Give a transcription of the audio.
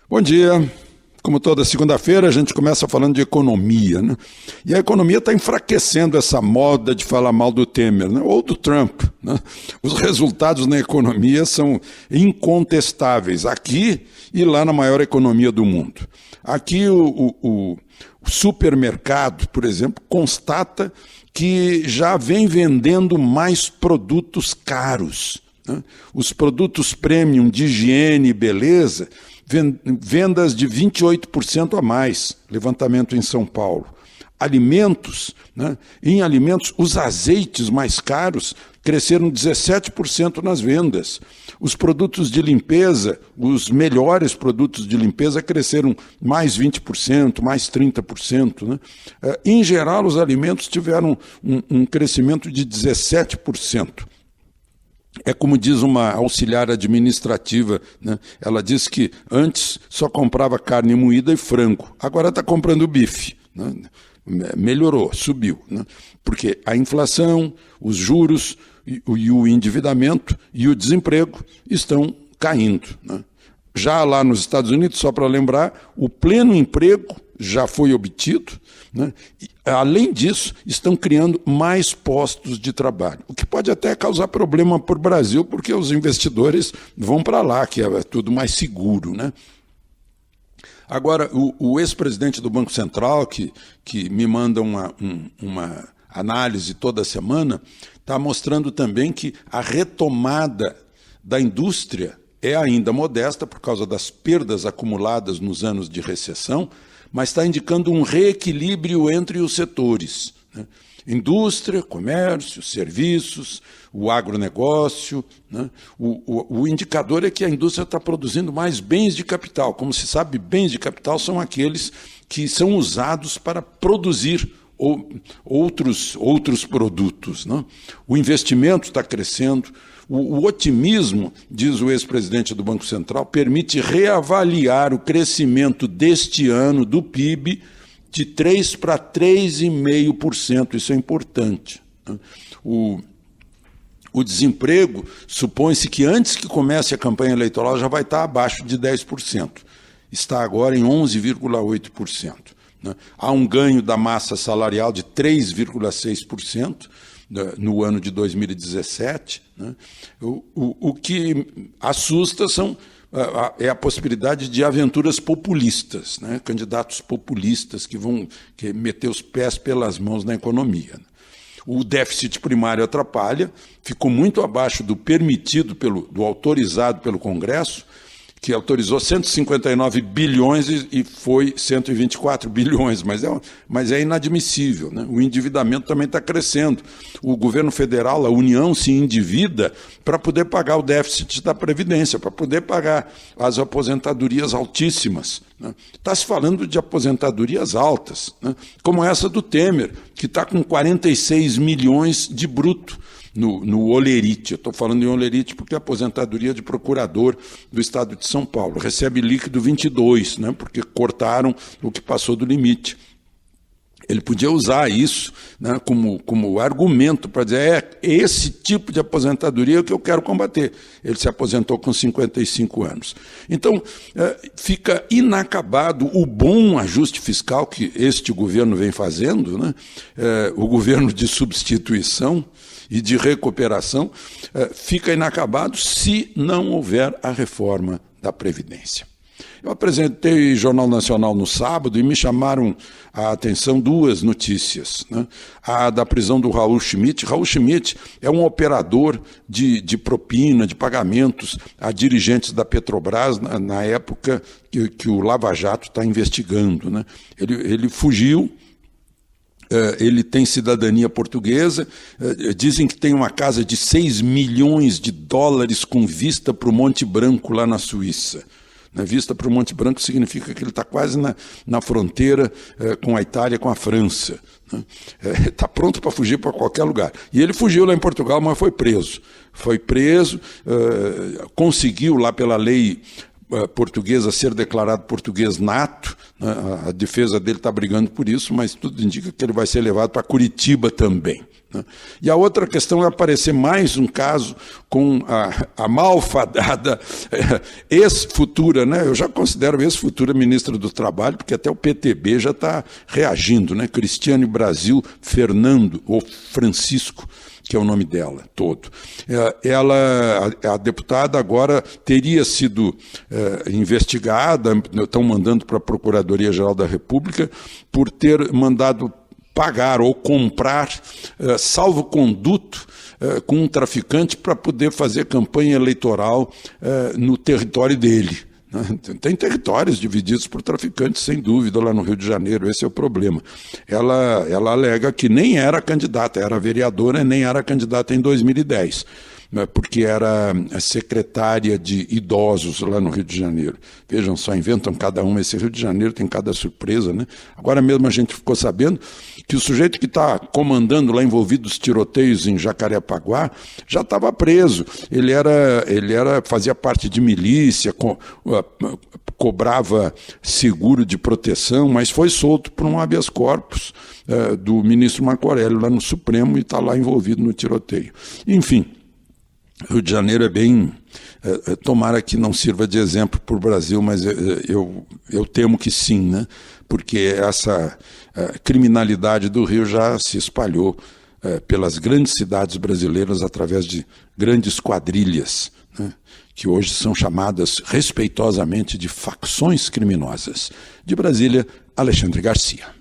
Bom dia. Como toda segunda-feira, a gente começa falando de economia, né? E a economia está enfraquecendo essa moda de falar mal do Temer, né? Ou do Trump, né? Os resultados na economia são incontestáveis, aqui e lá na maior economia do mundo. Aqui o supermercado, por exemplo, constata que já vem vendendo mais produtos caros, né? Os produtos premium de higiene e beleza, vendas de 28% a mais, levantamento em São Paulo. Alimentos, né? Em alimentos, os azeites mais caros cresceram 17% nas vendas. Os produtos de limpeza, os melhores produtos de limpeza cresceram mais 20%, mais 30%. Né? Em geral, os alimentos tiveram um crescimento de 17%. É como diz uma auxiliar administrativa, né? Ela disse que antes só comprava carne moída e frango, agora está comprando bife, né? Melhorou, subiu, né? Porque a inflação, os juros e o endividamento e o desemprego estão caindo, né? Já lá nos Estados Unidos, só para lembrar, o pleno emprego já foi obtido, né? E, além disso, estão criando mais postos de trabalho, o que pode até causar problema para o Brasil, porque os investidores vão para lá, que é tudo mais seguro, né? Agora, o ex-presidente do Banco Central, que me manda uma análise toda semana, está mostrando também que a retomada da indústria é ainda modesta por causa das perdas acumuladas nos anos de recessão, mas está indicando um reequilíbrio entre os setores, né? Indústria, comércio, serviços, o agronegócio, né? O indicador é que a indústria está produzindo mais bens de capital. Como se sabe, bens de capital são aqueles que são usados para produzir outros produtos, né? O investimento está crescendo. O otimismo, diz o ex-presidente do Banco Central, permite reavaliar o crescimento deste ano do PIB de 3% para 3,5%. Isso é importante, né? O desemprego, supõe-se que antes que comece a campanha eleitoral já vai estar abaixo de 10%. Está agora em 11,8%. Né? Há um ganho da massa salarial de 3,6%. No ano de 2017, né? O que assusta é a possibilidade de aventuras populistas, né? Candidatos populistas que vão meter os pés pelas mãos na economia, né? O déficit primário atrapalha, ficou muito abaixo do permitido, do autorizado pelo Congresso, que autorizou 159 bilhões e foi 124 bilhões, mas é inadmissível, né? O endividamento também está crescendo. O governo federal, a União, se endivida para poder pagar o déficit da Previdência, para poder pagar as aposentadorias altíssimas, né? Está se falando de aposentadorias altas, né? Como essa do Temer, que está com 46 milhões de bruto no Olerite. Eu estou falando em Olerite porque a aposentadoria de procurador do Estado de São Paulo recebe líquido 22, né, porque cortaram o que passou do limite. Ele podia usar isso, né, como argumento para dizer esse tipo de aposentadoria que eu quero combater. Ele se aposentou com 55 anos. Então, fica inacabado o bom ajuste fiscal que este governo vem fazendo, né, o governo de substituição e de recuperação, fica inacabado se não houver a reforma da Previdência. Eu apresentei o Jornal Nacional no sábado e me chamaram a atenção duas notícias, né? A da prisão do Raul Schmitt. Raul Schmitt é um operador de propina, de pagamentos a dirigentes da Petrobras na época que o Lava Jato está investigando, né? Ele fugiu. Ele tem cidadania portuguesa, dizem que tem uma casa de 6 milhões de dólares com vista para o Monte Branco lá na Suíça. Vista para o Monte Branco significa que ele está quase na fronteira com a Itália, com a França. Está pronto para fugir para qualquer lugar. E ele fugiu lá em Portugal, mas foi preso. Conseguiu lá pela lei português a ser declarado português nato, né? A defesa dele está brigando por isso, mas tudo indica que ele vai ser levado para Curitiba também. E a outra questão é aparecer mais um caso com a malfadada ex-futura, né? Eu já considero ex-futura ministra do Trabalho, porque até o PTB já está reagindo, né? Cristiane Brasil Fernando, ou Francisco, que é o nome dela todo. A deputada agora teria sido investigada, estão mandando para a Procuradoria-Geral da República, por ter mandado pagar ou comprar salvo-conduto com um traficante para poder fazer campanha eleitoral no território dele. Tem territórios divididos por traficantes, sem dúvida, lá no Rio de Janeiro, esse é o problema. Ela alega que nem era candidata, era vereadora e nem era candidata em 2010. Porque era secretária de idosos lá no Rio de Janeiro. Vejam só, inventam cada uma. Esse Rio de Janeiro tem cada surpresa, né? Agora mesmo a gente ficou sabendo que o sujeito que está comandando lá, envolvido os tiroteios em Jacarepaguá, já estava preso. Ele fazia parte de milícia, cobrava seguro de proteção, mas foi solto por um habeas corpus do ministro Marco Aurélio lá no Supremo e está lá envolvido no tiroteio. Enfim, Rio de Janeiro é bem... tomara que não sirva de exemplo para o Brasil, mas eu temo que sim, né? Porque essa criminalidade do Rio já se espalhou pelas grandes cidades brasileiras através de grandes quadrilhas, né? Que hoje são chamadas respeitosamente de facções criminosas. De Brasília, Alexandre Garcia.